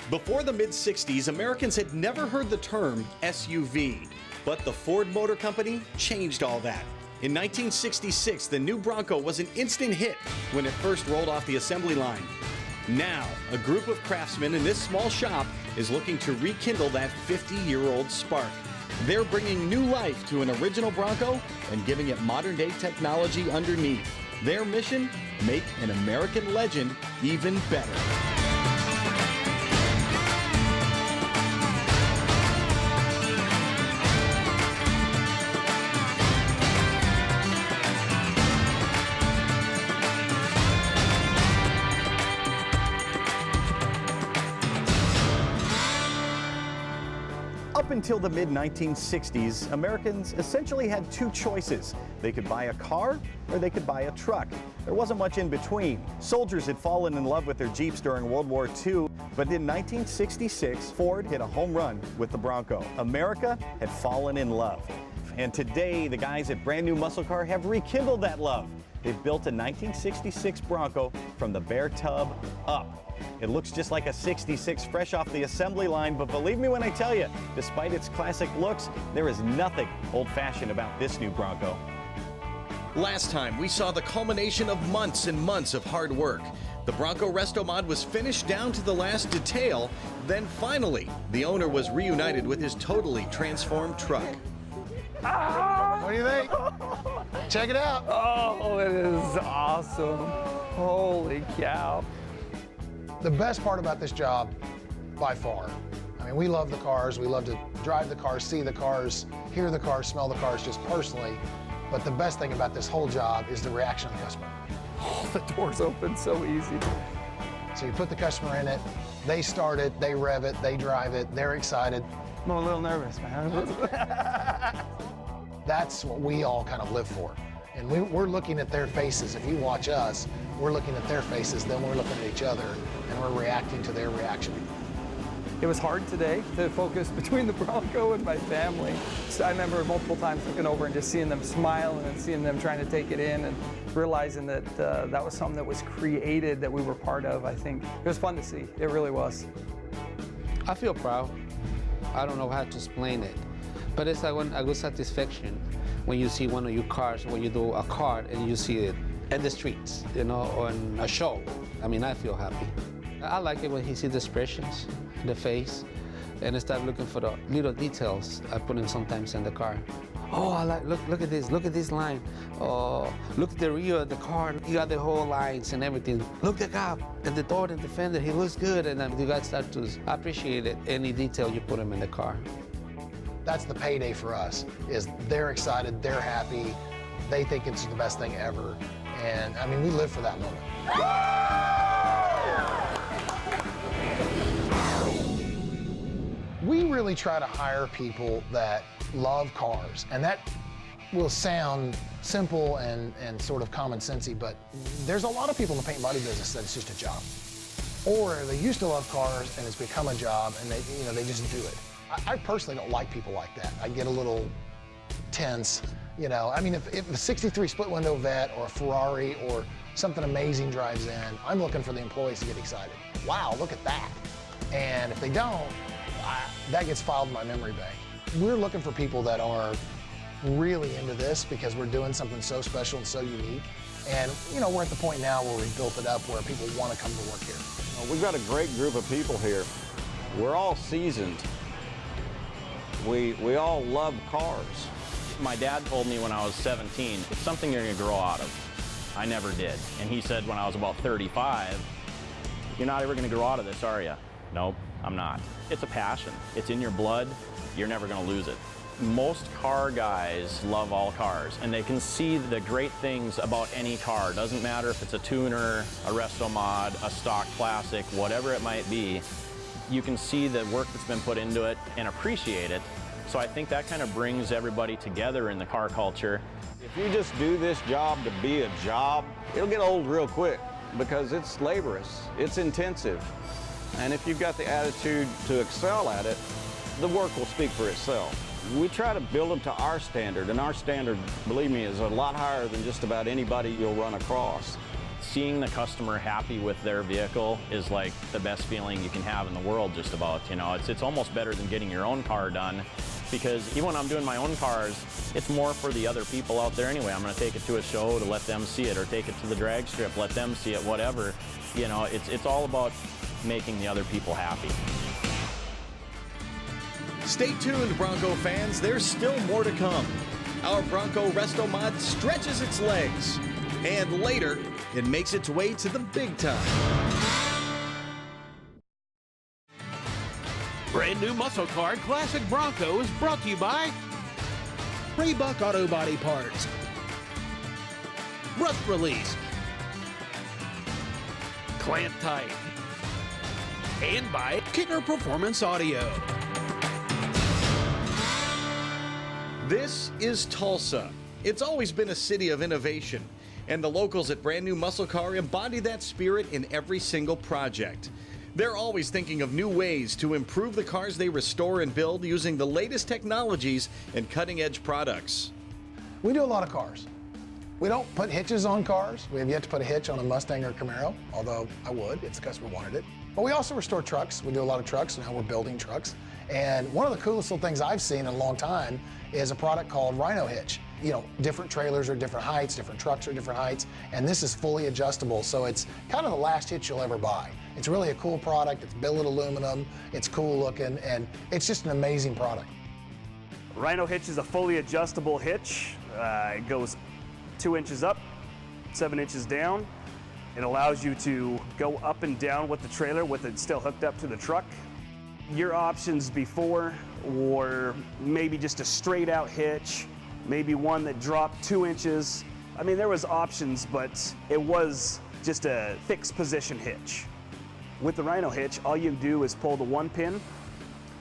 Before the mid-60s, Americans had never heard the term SUV, but the Ford Motor Company changed all that. In 1966, the new Bronco was an instant hit when it first rolled off the assembly line. Now, a group of craftsmen in this small shop is looking to rekindle that 50-year-old spark. They're bringing new life to an original Bronco and giving it modern-day technology underneath. Their mission? Make an American legend even better. Up until the mid-1960s, Americans essentially had two choices. They could buy a car or they could buy a truck. There wasn't much in between. Soldiers had fallen in love with their Jeeps during World War II, but in 1966, Ford hit a home run with the Bronco. America had fallen in love. And today, the guys at Brand New Muscle Car have rekindled that love. They've built a 1966 Bronco from the bare tub up. It looks just like a 66 fresh off the assembly line, but believe me when I tell you, despite its classic looks, there is nothing old-fashioned about this new Bronco. Last time, we saw the culmination of months and months of hard work. The Bronco Resto Mod was finished down to the last detail. Then finally, the owner was reunited with his totally transformed truck. What do you think? Check it out. Oh, it is awesome. Holy cow. The best part about this job, by far, I mean, we love the cars. We love to drive the cars, see the cars, hear the cars, smell the cars just personally. But the best thing about this whole job is the reaction of the customer. Oh, the doors open so easy. So you put the customer in it, they start it, they rev it, they drive it, they're excited. I'm a little nervous, man. That's what we all kind of live for. And we're looking at their faces. If you watch us, we're looking at their faces, then we're looking at each other, and we're reacting to their reaction. It was hard today to focus between the Bronco and my family. So I remember multiple times looking over and just seeing them smiling and seeing them trying to take it in and realizing that that was something that was created, that we were part of. I think it was fun to see. It really was. I feel proud. I don't know how to explain it, but it's like a good satisfaction when you see one of your cars, when you do a car and you see it in the streets, you know, on a show. I mean, I feel happy. I like it when he sees the expressions, the face, and I start looking for the little details I put in sometimes in the car. Oh, I like, look at this line. Oh, look at the rear of the car. You got the whole lines and everything. Look at the cop and the door and the fender, he looks good. And then you guys start to appreciate it, any detail you put him in the car. That's the payday for us, is they're excited, they're happy, they think it's the best thing ever. And I mean, we live for that moment. We really try to hire people that love cars, and that will sound simple and sort of common-sensy, but there's a lot of people in the paint and body business that it's just a job. Or they used to love cars and it's become a job and they just do it. I personally don't like people like that. I get a little tense, you know. I mean, if a 63 split window Vet or a Ferrari or something amazing drives in, I'm looking for the employees to get excited. Wow, look at that. And if they don't, that gets filed in my memory bank. We're looking for people that are really into this because we're doing something so special and so unique. And, you know, we're at the point now where we've built it up where people want to come to work here. Well, we've got a great group of people here. We're all seasoned. We all love cars. My dad told me when I was 17, it's something you're going to grow out of. I never did. And he said when I was about 35, you're not ever going to grow out of this, are you? Nope, I'm not. It's a passion. It's in your blood. You're never going to lose it. Most car guys love all cars, and they can see the great things about any car. Doesn't matter if it's a tuner, a resto mod, a stock classic, whatever it might be. You can see the work that's been put into it and appreciate it. So I think that kind of brings everybody together in the car culture. If you just do this job to be a job, it'll get old real quick because it's laborious, it's intensive. And if you've got the attitude to excel at it, the work will speak for itself. We try to build them to our standard, and our standard, believe me, is a lot higher than just about anybody you'll run across. seeing the customer happy with their vehicle is like the best feeling you can have in the world, just about. You know, it's almost better than getting your own car done, because even when I'm doing my own cars, it's more for the other people out there anyway. I'm going to take it to a show to let them see it, or take it to the drag strip, let them see it, whatever. You know, it's all about making the other people happy. Stay tuned, Bronco fans. There's still more to come. Our Bronco Resto Mod stretches its legs, and later, it makes its way to the big time. Brand new muscle car Classic Bronco is brought to you by Buck Auto Body Parts, Rust Release, Clamp Tight, and by Kicker Performance Audio. This is Tulsa. It's always been a city of innovation, and the locals at Brand New Muscle Car embody that spirit in every single project. They're always thinking of new ways to improve the cars they restore and build using the latest technologies and cutting-edge products. We do a lot of cars. We don't put hitches on cars. We have yet to put a hitch on a Mustang or Camaro, although I would if the customer wanted it. But we also restore trucks. We do a lot of trucks. Now we're building trucks. And one of the coolest little things I've seen in a long time is a product called Rhino Hitch. You know, different trailers are different heights, different trucks are different heights, and this is fully adjustable, so it's kind of the last hitch you'll ever buy. It's really a cool product. It's billet aluminum, it's cool looking, and it's just an amazing product. Rhino Hitch is a fully adjustable hitch. It goes 2 inches up, 7 inches down. It allows you to go up and down with the trailer with it still hooked up to the truck. Your options before were maybe just a straight out hitch, maybe one that dropped 2 inches. I mean, there was options, but it was just a fixed position hitch. With the Rhino Hitch, all you do is pull the 1 pin,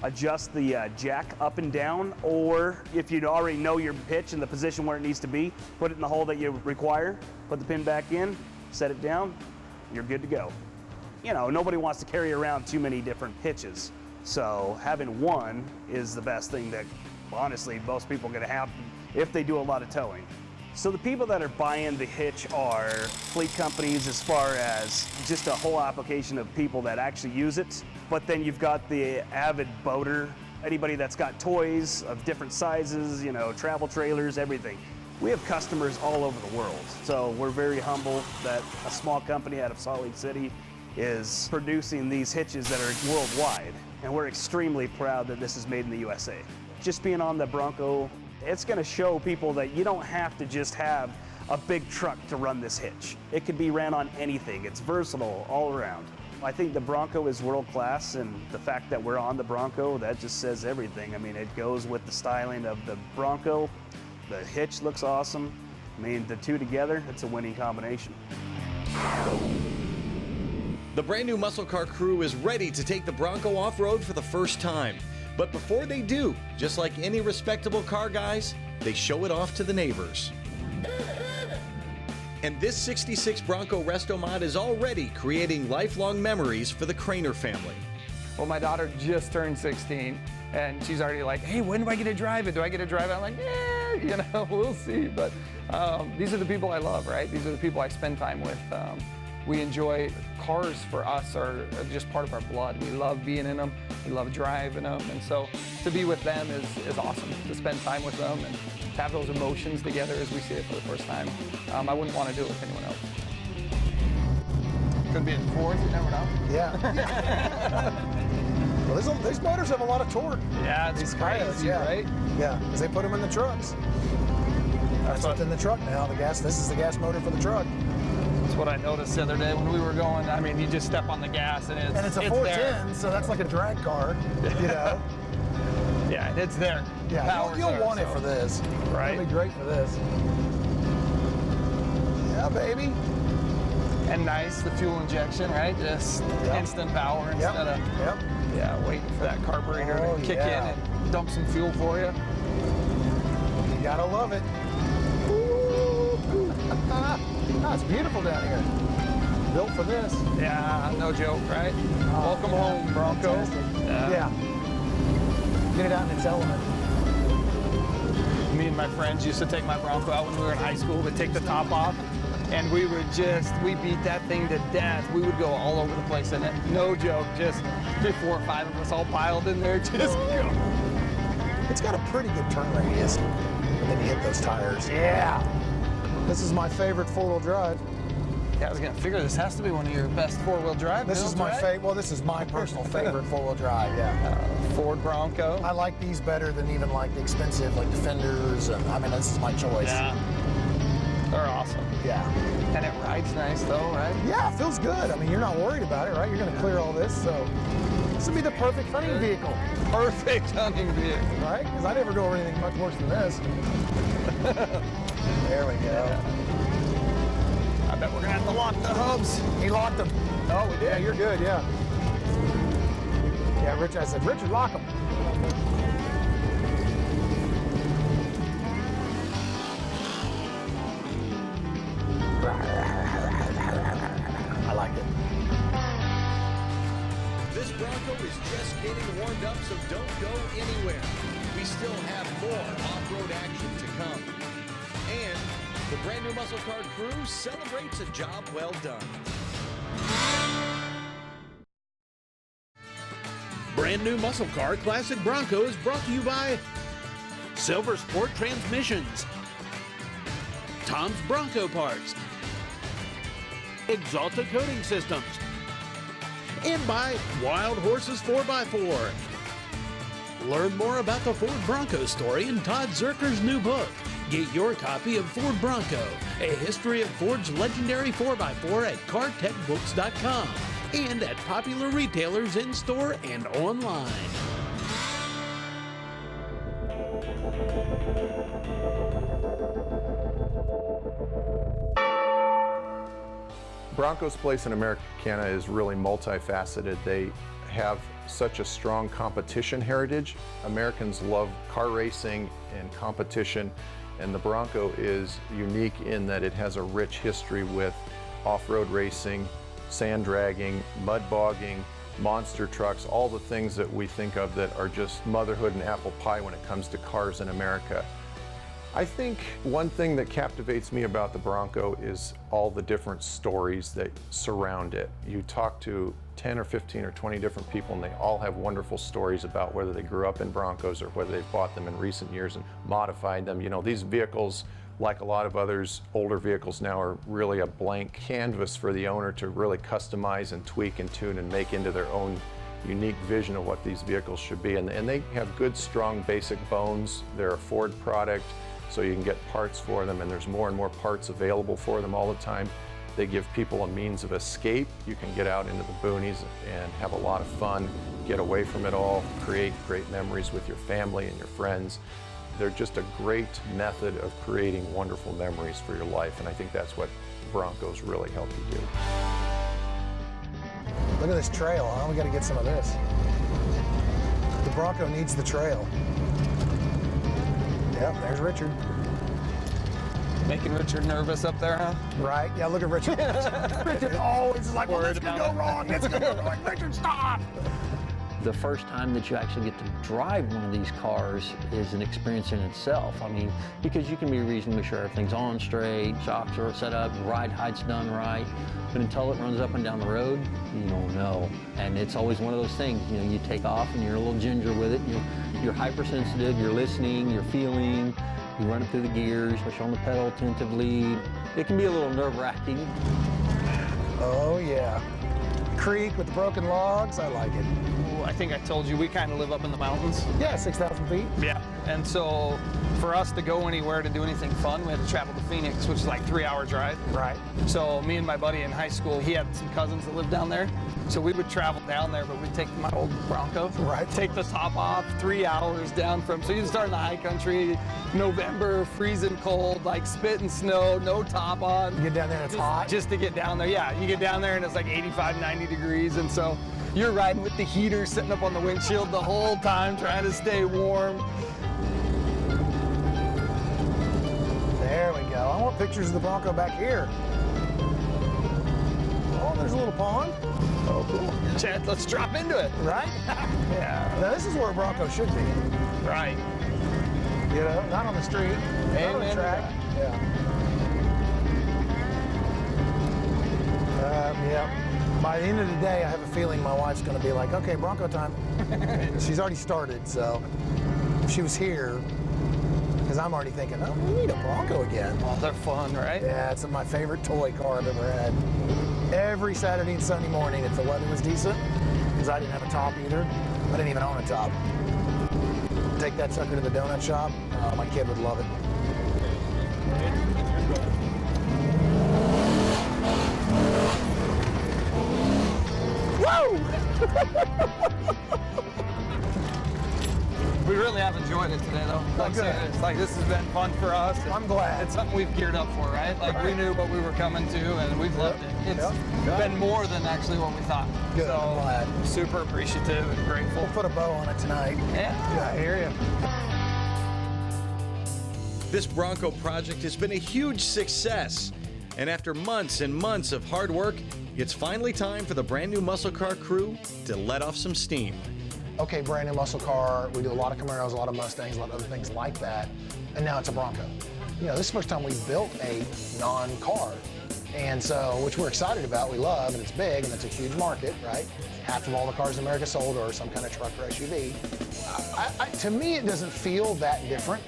adjust the jack up and down, or if you already know your hitch and the position where it needs to be, put it in the hole that you require, put the pin back in, set it down, you're good to go. You know, nobody wants to carry around too many different hitches. So having one is the best thing that, honestly, most people are gonna have if they do a lot of towing. So the people that are buying the hitch are fleet companies, as far as just a whole application of people that actually use it. But then you've got the avid boater, anybody that's got toys of different sizes, you know, travel trailers, everything. We have customers all over the world. So we're very humble that a small company out of Salt Lake City is producing these hitches that are worldwide. And we're extremely proud that this is made in the USA. Just being on the Bronco, it's gonna show people that you don't have to just have a big truck to run this hitch. It can be ran on anything. It's versatile all around. I think the Bronco is world class, and the fact that we're on the Bronco, that just says everything. I mean, it goes with the styling of the Bronco. The hitch looks awesome. I mean, the two together, it's a winning combination. The Brand New Muscle Car crew is ready to take the Bronco off-road for the first time. But before they do, just like any respectable car guys, they show it off to the neighbors. And this 66 Bronco Resto Mod is already creating lifelong memories for the Craner family. Well, my daughter just turned 16, and she's already like, hey, when do I get to drive it? Do I get to drive it? I'm like, yeah, you know, we'll see. But these are the people I love, right? These are the people I spend time with. We enjoy cars. For us are just part of our blood. We love being in them. We love driving them. And so to be with them is awesome, to spend time with them and to have those emotions together as we see it for the first time. I wouldn't want to do it with anyone else. Could be in fourth, you never know. Yeah. Well, these motors have a lot of torque. Yeah, it's crazy, right? Yeah, because they put them in the trucks. That's what's in the truck now. The gas. This is the gas motor for the truck. That's what I noticed the other day when we were going. I mean, you just step on the gas and it's a 410, so that's like a drag car, you know. Yeah, it's there. Yeah, you'll want it for this. Right. It'll be great for this. Yeah, baby. And nice, the fuel injection, right? Just instant power instead of waiting for that carburetor to kick in and dump some fuel for you. You gotta love it. Oh, it's beautiful down here. Built for this. Yeah, no joke, right? Welcome home, Bronco. Yeah. Get it out in its element. Me and my friends used to take my Bronco out when we were in high school to take the top off. and we beat that thing to death. We would go all over the place in it. No joke, just 4 or 5 of us all piled in there, just go. It's got a pretty good turn radius, and then you hit those tires. Yeah. This is my favorite four-wheel drive. Yeah, I was gonna figure this has to be one of your best four-wheel drive. This is my favorite. Well, this is my personal favorite four-wheel drive. Yeah. Ford Bronco. I like these better than even like the expensive like Defenders. And, I mean, this is my choice. Yeah. They're awesome. Yeah. And it rides nice though, right? Yeah, it feels good. I mean, you're not worried about it, right? You're gonna clear all this, so this would be the perfect hunting vehicle. Perfect hunting vehicle. Right? Because I never go over anything much worse than this. There we go. I bet we're gonna have to lock the hubs. He locked them. Oh, we did. Yeah, you're good, yeah. Yeah, Rich, I said, Richard, lock them. I like it. This Bronco is just getting warmed up, so don't go anywhere. We still have more off-road action to come. And the brand new muscle car crew celebrates a job well done. Brand new muscle car Classic Bronco is brought to you by Silver Sport Transmissions, Tom's Bronco Parts, Exalta Coating Systems, and by Wild Horses 4x4. Learn more about the Ford Bronco story in Todd Zerker's new book. Get your copy of Ford Bronco, a history of Ford's legendary 4x4 at cartechbooks.com and at popular retailers in-store and online. Bronco's place in Americana is really multifaceted. They have such a strong competition heritage. Americans love car racing and competition, and the Bronco is unique in that it has a rich history with off-road racing, sand dragging, mud bogging, monster trucks, all the things that we think of that are just motherhood and apple pie when it comes to cars in America. I think one thing that captivates me about the Bronco is all the different stories that surround it. You talk to 10 or 15 or 20 different people and they all have wonderful stories about whether they grew up in Broncos or whether they've bought them in recent years and modified them. You know, these vehicles, like a lot of others, older vehicles now are really a blank canvas for the owner to really customize and tweak and tune and make into their own unique vision of what these vehicles should be. And they have good, strong, basic bones. They're a Ford product, so you can get parts for them, and there's more and more parts available for them all the time. They give people a means of escape. You can get out into the boonies and have a lot of fun, get away from it all, create great memories with your family and your friends. They're just a great method of creating wonderful memories for your life, and I think that's what Broncos really help you do. Look at this trail, huh? We got to get some of this. The Bronco needs the trail. Yep, there's Richard. Making Richard nervous up there, huh? Right, yeah, look at Richard. Richard always is like, well, this could go wrong, this could go wrong. Richard, stop! The first time that you actually get to drive one of these cars is an experience in itself. I mean, because you can be reasonably sure everything's on straight, shocks are set up, ride height's done right, but until it runs up and down the road, you don't know. And it's always one of those things, you know, you take off and you're a little ginger with it, you're hypersensitive, you're listening, you're feeling, you run it through the gears, push on the pedal attentively. It can be a little nerve-wracking. Oh yeah. Creek with the broken logs, I like it. I think I told you we kind of live up in the mountains. Yeah, 6,000 feet. Yeah. And so for us to go anywhere to do anything fun, we had to travel to Phoenix, which is like a 3-hour drive. Right. So me and my buddy in high school, he had some cousins that lived down there. So we would travel down there, but we'd take my old Bronco. Right. Take the top off, 3 hours down from, so you start in the high country, November, freezing cold, like spitting snow, no top on. You get down there and it's hot. Just to get down there, yeah. You get down there and it's like 85, 90 degrees. And so you're riding with the heater sitting up on the windshield the whole time, trying to stay warm. There we go. I want pictures of the Bronco back here. Oh, there's a little pond. Oh, cool. Chad, let's drop into it. Right? Yeah. Now this is where a Bronco should be. Right. You know, not on the street, not on the track. Yeah. By the end of the day, I have a feeling my wife's going to be like, okay, Bronco time. She's already started, so if she was here, because I'm already thinking, oh, we need a Bronco again. Oh, they're fun, right? Yeah, it's my favorite toy car I've ever had. Every Saturday and Sunday morning, if the weather was decent, because I didn't have a top either, I didn't even own a top. Take that sucker to the donut shop, my kid would love it. Woo! We really have enjoyed it today, though. Like, serious. Like, this has been fun for us. I'm glad. It's something we've geared up for, right? Like, we knew what we were coming to, and we've loved it. It's been more than actually what we thought. Good, so, I'm glad. Super appreciative and grateful. We'll put a bow on it tonight. Yeah, I hear you. This Bronco project has been a huge success. And after months and months of hard work, it's finally time for the brand new muscle car crew to let off some steam. Okay, brand new muscle car. We do a lot of Camaros, a lot of Mustangs, a lot of other things like that. And now it's a Bronco. You know, this is the first time we've built a non-car. And so, which we're excited about, we love, and it's big, and it's a huge market, right? Half of all the cars in America sold are some kind of truck or SUV. To me, it doesn't feel that different.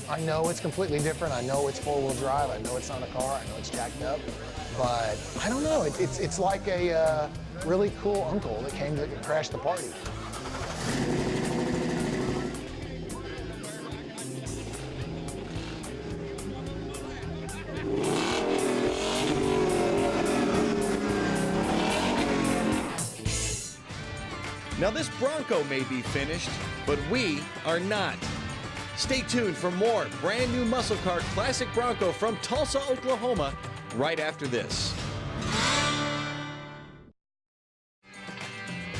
I know it's completely different. I know it's four-wheel drive. I know it's not a car. I know it's jacked up. But I don't know. It's like a really cool uncle that came to crash the party. Now this Bronco may be finished, but we are not. Stay tuned for more brand new muscle car classic Bronco from Tulsa, Oklahoma, right after this.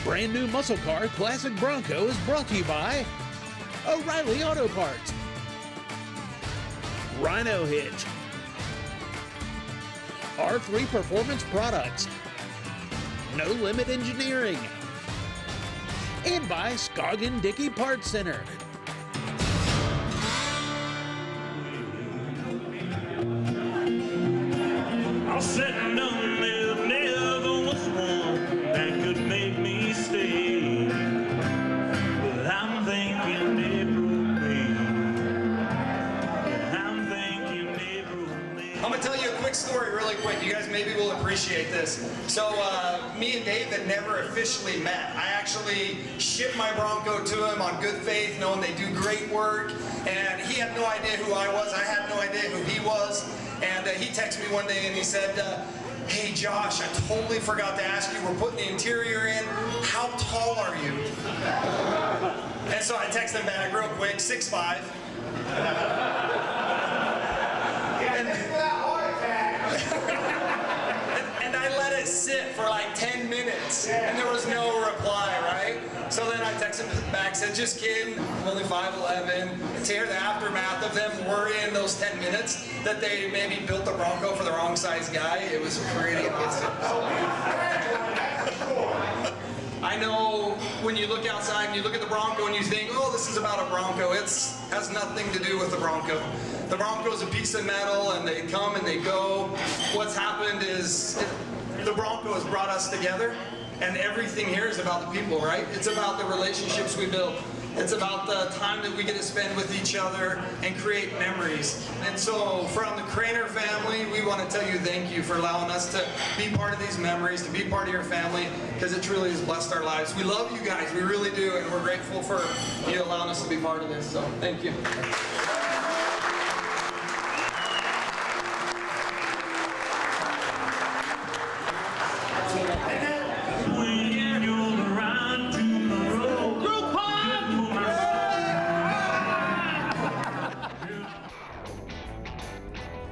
Brand new muscle car classic Bronco is brought to you by O'Reilly Auto Parts, Rhino Hitch, R3 Performance Products, No Limit Engineering, and by Scoggin Dickey Parts Center. I'll sit down there, never was one that could make me stay. But I'm thinking they broke me. I'm thinking they broke me. I'm gonna tell you a quick story really quick. You guys maybe will appreciate this. So me and Dave had never officially met. I actually shipped my Bronco to him on good faith, knowing they do great work. And he had no idea who I was. I had no idea who he was. And he texted me one day and he said, hey Josh, I totally forgot to ask you, we're putting the interior in. How tall are you? And so I texted him back real quick, 6'5". And I let it sit for like 10 minutes, and there was no reply, right? So then I texted him back, said, just kidding, I'm only 5'11". To hear the aftermath of them worrying those 10 minutes that they maybe built the Bronco for the wrong size guy, it was pretty awesome. I know when you look outside and you look at the Bronco and you think, oh, this is about a Bronco. It has nothing to do with the Bronco. The Bronco is a piece of metal and they come and they go. What's happened is the Bronco has brought us together, and everything here is about the people, right? It's about the relationships we build. It's about the time that we get to spend with each other and create memories. And so from the Craner family, we want to tell you thank you for allowing us to be part of these memories, to be part of your family, because it truly has blessed our lives. We love you guys, we really do, and we're grateful for you allowing us to be part of this, so thank you.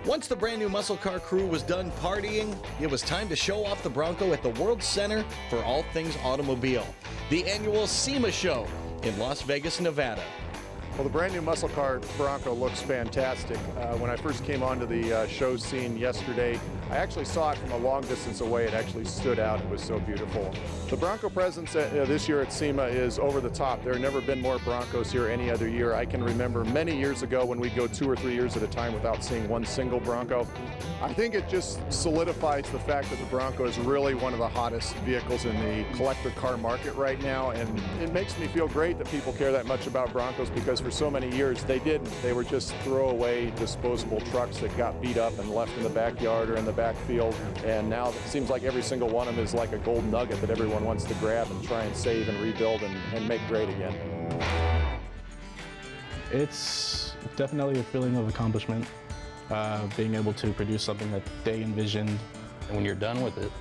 Once the brand new muscle car crew was done partying, it was time to show off the Bronco at the World Center for All Things Automobile, the annual SEMA show in Las Vegas, Nevada. Well, the brand new muscle car Bronco looks fantastic. When I first came onto the show scene yesterday, I actually saw it from a long distance away. It actually stood out. It was so beautiful. The Bronco presence this year at SEMA is over the top. There have never been more Broncos here any other year. I can remember many years ago when we'd go 2 or 3 years at a time without seeing one single Bronco. I think it just solidifies the fact that the Bronco is really one of the hottest vehicles in the collector car market right now, and it makes me feel great that people care that much about Broncos, because for so many years they didn't. They were just throwaway disposable trucks that got beat up and left in the backyard or in the backfield, and now it seems like every single one of them is like a gold nugget that everyone wants to grab and try and save and rebuild and make great again. It's definitely a feeling of accomplishment, being able to produce something that they envisioned. And when you're done with it,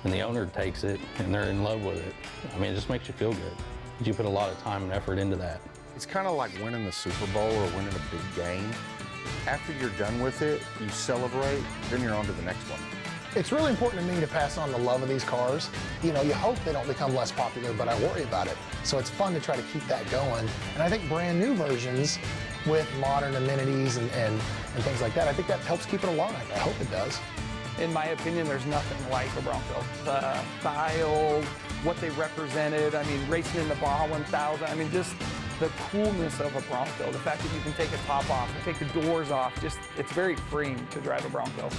and the owner takes it, and they're in love with it, I mean, it just makes you feel good. You put a lot of time and effort into that. It's kind of like winning the Super Bowl or winning a big game. After you're done with it, you celebrate, then you're on to the next one. It's really important to me to pass on the love of these cars. You know, you hope they don't become less popular, but I worry about it. So it's fun to try to keep that going. And I think brand new versions with modern amenities and things like that, I think that helps keep it alive. I hope it does. In my opinion, there's nothing like a Bronco. The style, what they represented, I mean, racing in the Baja 1000, I mean, just the coolness of a Bronco, the fact that you can take a top off and take the doors off, just, it's very freeing to drive a Bronco.